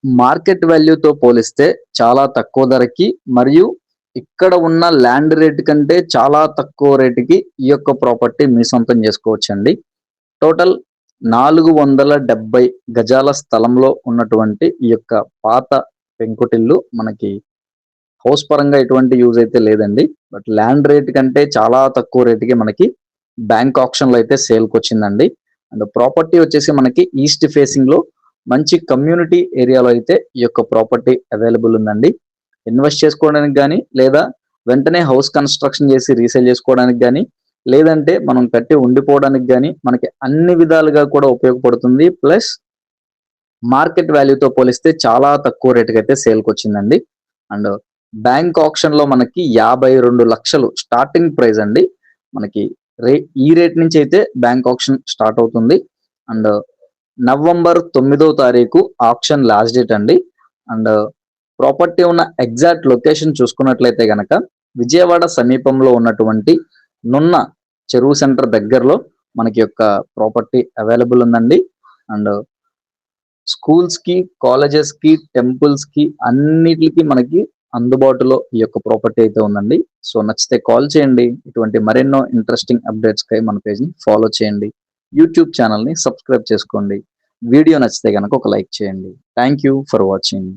Market వాల్యూతో పోలిస్తే చాలా తక్కువ ధరకి మరియు ఇక్కడ ఉన్న ల్యాండ్ రేట్ కంటే చాలా తక్కువ రేటుకి ఈ యొక్క ప్రాపర్టీ మీ సొంతం చేసుకోవచ్చండి. టోటల్ 470 గజాల స్థలంలో ఉన్నటువంటి ఈ యొక్క పాత పెంకుటిల్లు మనకి హౌస్ పరంగా ఎటువంటి యూజ్ అయితే లేదండి. బట్ ల్యాండ్ రేట్ కంటే చాలా తక్కువ రేటుకి మనకి బ్యాంక్ ఆప్షన్లో అయితే సేల్కి వచ్చిందండి. అండ్ ప్రాపర్టీ వచ్చేసి మనకి ఈస్ట్ ఫేసింగ్ లో మంచి కమ్యూనిటీ ఏరియాలో అయితే ఈ యొక్క ప్రాపర్టీ అవైలబుల్ ఉందండి. ఇన్వెస్ట్ చేసుకోవడానికి కానీ లేదా వెంటనే హౌస్ కన్స్ట్రక్షన్ చేసి రీసేల్ చేసుకోవడానికి కానీ లేదంటే మనం కట్టి ఉండిపోవడానికి కానీ మనకి అన్ని విధాలుగా కూడా ఉపయోగపడుతుంది. ప్లస్ మార్కెట్ వాల్యూతో పోలిస్తే చాలా తక్కువ రేటుకి అయితే సేల్కి వచ్చిందండి. అండ్ బ్యాంక్ ఆప్షన్ లో మనకి 52 లక్షలు స్టార్టింగ్ ప్రైస్ అండి. మనకి ఈ రేట్ నుంచి అయితే బ్యాంక్ ఆప్షన్ స్టార్ట్ అవుతుంది. అండ్ నవంబర్ 9వ తారీఖు ఆప్షన్ లాస్ట్ డేట్ అండి. అండ్ ప్రాపర్టీ ఉన్న ఎగ్జాక్ట్ లొకేషన్ చూసుకున్నట్లయితే గనక విజయవాడ సమీపంలో ఉన్నటువంటి నున్న చెరువు సెంటర్ దగ్గరలో మనకి యొక్క ప్రాపర్టీ అవైలబుల్ ఉందండి. అండ్ స్కూల్స్ కి, కాలేజెస్ కి, టెంపుల్స్ కి అన్నిటికి మనకి అందుబాటులో ఈ యొక్క ప్రాపర్టీ అయితే ఉందండి. సో నచ్చితే కాల్ చేయండి. ఇటువంటి మరెన్నో ఇంట్రెస్టింగ్ అప్డేట్స్ కై మన పేజ్ ని ఫాలో చేయండి. యూట్యూబ్ ఛానల్ ని సబ్స్క్రైబ్ చేసుకోండి. వీడియో నచ్చితే కనుక ఒక లైక్ చేయండి. Thank you for watching.